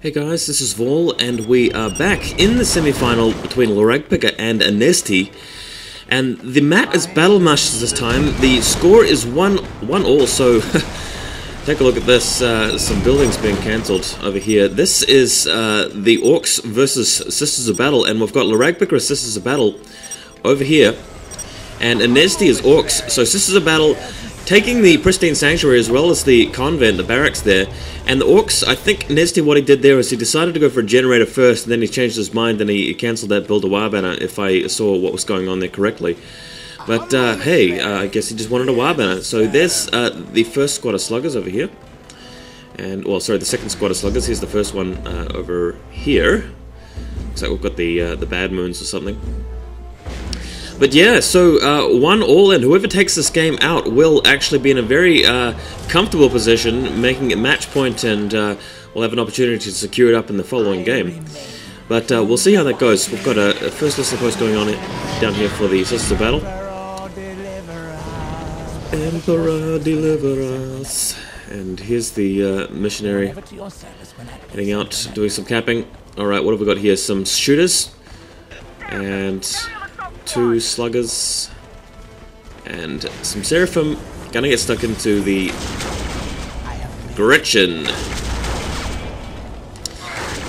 Hey guys, this is Vol, and we are back in the semi-final between LeRagpicker and Anezti. And the map is Battle Marshes this time. The score is 1-1 so take a look at this, some buildings being cancelled over here. This is the Orks versus Sisters of Battle, and we've got LeRagpicker as Sisters of Battle over here. And Anezti is Orks, so Sisters of Battle taking the pristine sanctuary as well as the convent, the barracks there. And the Orks, I think Anezti, what he did there is he decided to go for a generator first, and then he changed his mind and he cancelled that build a war banner, if I saw what was going on there correctly. But hey, I guess he just wanted a war banner. So there's the first squad of sluggers over here. And, well, sorry, the second squad of sluggers. Here's the first one over here. Looks like we've got the bad moons or something. But yeah, so 1-1, and whoever takes this game out will actually be in a very comfortable position, making it match point, and we'll have an opportunity to secure it up in the following game. But we'll see how that goes. We've got a first list of posts going on down here for the Sisters of Battle. Emperor, deliver us. And here's the missionary heading out, doing some capping. Alright, what have we got here? Some shooters. And 2 sluggers and some seraphim. Gonna get stuck into the Gretchen.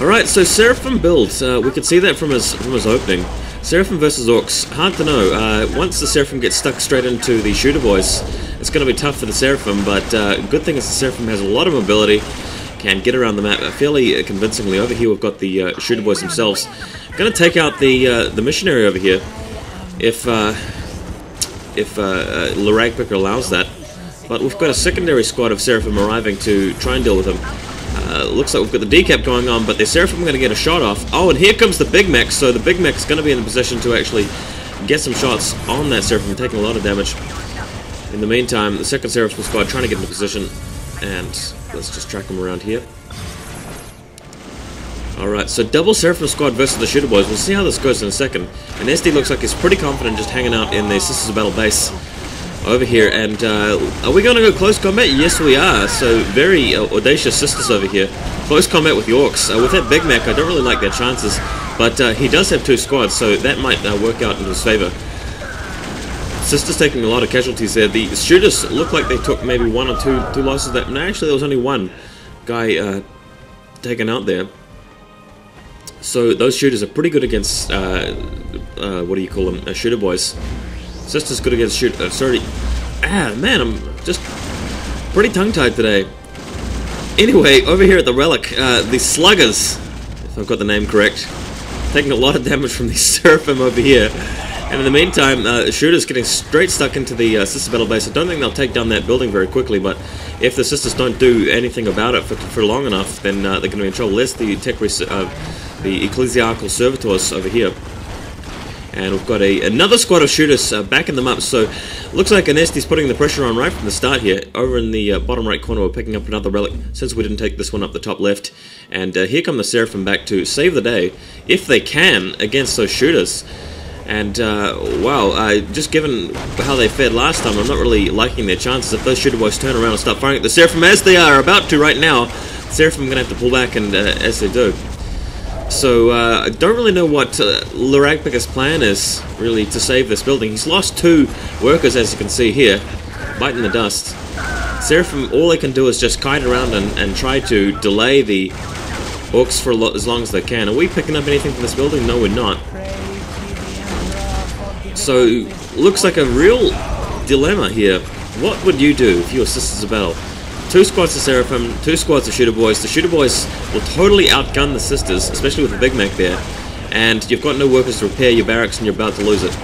Alright, so seraphim build. We could see that from his opening. Seraphim versus Orks. Hard to know. Once the seraphim gets stuck straight into the shooter boys, it's gonna be tough for the seraphim, but good thing is the seraphim has a lot of mobility, can get around the map fairly convincingly. Over here we've got the shooter boys themselves. Gonna take out the missionary over here. If LeRagpicker allows that. But we've got a secondary squad of Seraphim arriving to try and deal with him. Looks like we've got the decap going on, but the Seraphim are going to get a shot off. Oh, and here comes the Big Mech, so the Big Mech's going to be in a position to actually get some shots on that Seraphim, taking a lot of damage. In the meantime, the second Seraphim squad trying to get into position, and let's just track them around here. Alright, so double Seraphim squad versus the shooter boys. We'll see how this goes in a second. And Anezti looks like he's pretty confident just hanging out in the Sisters of Battle base over here. And are we going to go close combat? Yes, we are. So very audacious Sisters over here. Close combat with the Orks. With that Big Mac, I don't really like their chances. But he does have 2 squads, so that might work out in his favor. Sisters taking a lot of casualties there. The shooters look like they took maybe 1 or 2 losses. No, actually, there was only 1 guy taken out there. So those shooters are pretty good against, what do you call them, shooter boys. Sisters good against sorry. Man, I'm just pretty tongue-tied today. Anyway, over here at the Relic, the Sluggers, if I've got the name correct, taking a lot of damage from the Seraphim over here. And in the meantime, shooters getting straight stuck into the Sister Battle base. I don't think they'll take down that building very quickly, but if the Sisters don't do anything about it for long enough, then they're going to be in trouble. There's the the ecclesiastical servitors over here, and we've got another squad of shooters backing them up. So looks like Anesti's putting the pressure on right from the start here. Over in the bottom right corner, we're picking up another relic since we didn't take this one up the top left, and here come the Seraphim back to save the day if they can against those shooters. And wow, just given how they fared last time, I'm not really liking their chances. If those shooter boys turn around and start firing at the Seraphim as they are about to right now, the Seraphim are going to have to pull back, and as they do. So, I don't really know what LeRagpicker's plan is, really, to save this building. He's lost 2 workers, as you can see here, biting the dust. Seraphim, all they can do is just kite around and try to delay the Orks for as long as they can. Are we picking up anything from this building? No, we're not. So, looks like a real dilemma here. What would you do if you were Sisters of Battle? 2 squads of Seraphim, 2 squads of shooter boys. The shooter boys will totally outgun the Sisters, especially with the Big Mac there. And you've got no workers to repair your barracks and you're about to lose it.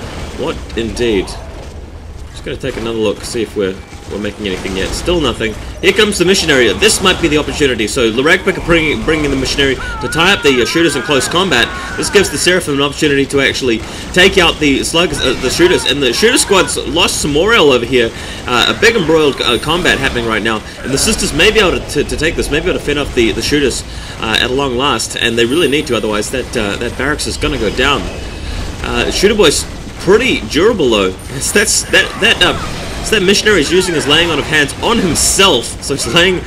What indeed? Just going to take another look, see if we're making anything yet. Still nothing. Here comes the missionary. This might be the opportunity. So LeRagpicker bringing the missionary to tie up the shooters in close combat. This gives the Seraphim an opportunity to actually take out the sluggers, the shooters, and the shooter squad's lost some morale over here. A big embroiled combat happening right now, and the Sisters may be able to take this, may be able to fend off the shooters at long last, and they really need to, otherwise that barracks is going to go down. Shooter boys pretty durable though. That missionary is using his laying on of hands on himself, so he's laying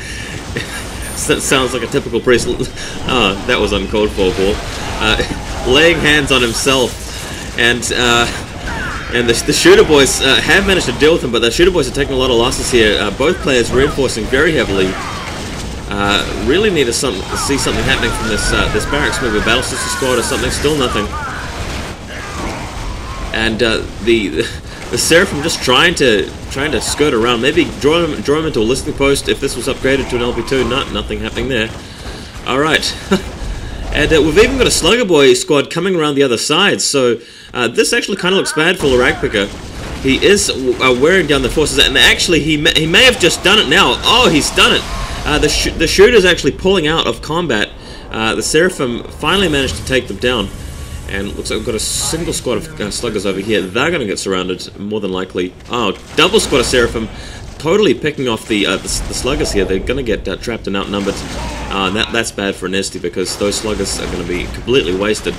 That sounds like a typical priest. Oh, that was uncalled for, Ball. Laying hands on himself, and the shooter boys have managed to deal with him, but the shooter boys are taking a lot of losses here. Both players reinforcing very heavily. Really need to see something happening from this barracks move, a Battle Sister squad or something. Still nothing. And the Seraphim just trying to skirt around, maybe draw him into a listening post if this was upgraded to an LP2. Nothing happening there. All right, and we've even got a Slugger Boy squad coming around the other side. So this actually kind of looks bad for LeRagpicker. He is wearing down the forces, and actually he may have just done it now. Oh, he's done it. The shooter's actually pulling out of combat. The Seraphim finally managed to take them down. And looks like we've got a single squad of sluggers over here. They're going to get surrounded, more than likely. Oh, double squad of Seraphim, totally picking off the sluggers here. They're going to get trapped and outnumbered. And that's bad for Anezti, because those sluggers are going to be completely wasted.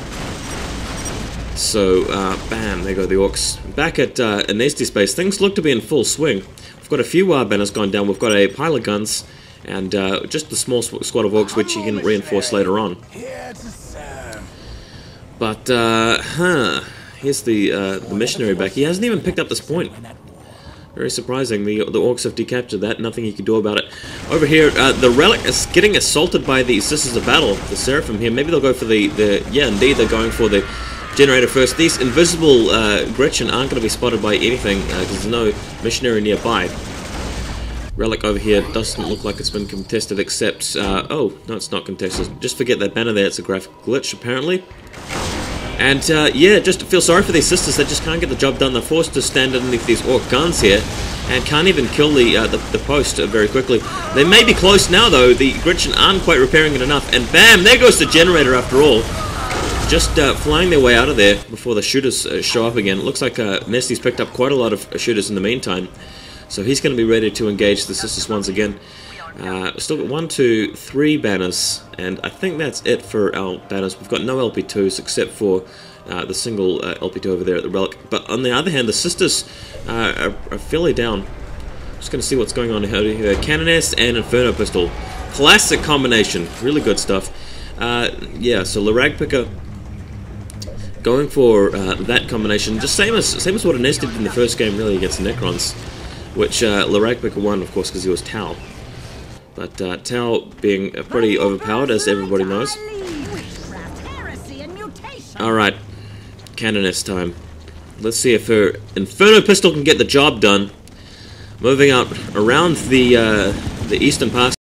So, bam, there go the Orks. Back at Anezti's base, things look to be in full swing. We've got a few banners gone down. We've got a pile of guns, and just the small squad of Orks, which you can reinforce later on. But, here's the missionary back. He hasn't even picked up this point. Very surprising. The Orks have decaptured that. Nothing he can do about it. Over here, the Relic is getting assaulted by the Sisters of Battle, the Seraphim here. Maybe they'll go for yeah, indeed, they're going for the generator first. These invisible Gretchen aren't going to be spotted by anything, because there's no missionary nearby. Relic over here doesn't look like it's been contested, except, oh, no, it's not contested. Just forget that banner there, it's a graphic glitch, apparently. And, yeah, just feel sorry for these sisters, they just can't get the job done. They're forced to stand underneath these Ork guns here, and can't even kill the post very quickly. They may be close now, though. The Gretchen aren't quite repairing it enough, and bam, there goes the generator after all. Just flying their way out of there before the shooters show up again. It looks like Anezti's picked up quite a lot of shooters in the meantime. So he's going to be ready to engage the sisters once again. Still got 1, 2, 3 banners, and I think that's it for our banners. We've got no LP2s except for the single LP2 over there at the Relic. But on the other hand, the sisters are fairly down. Just going to see what's going on here. Cannoness and Inferno Pistol. Classic combination. Really good stuff. Yeah, so LeRagpicker going for that combination. Just same as what Anezti did in the first game, really, against the Necrons. Which LeRagpicker won, of course, because he was Tau. But Tau being pretty overpowered, as everybody knows. Alright, Cannoness time. Let's see if her Inferno Pistol can get the job done. Moving out around the eastern pass.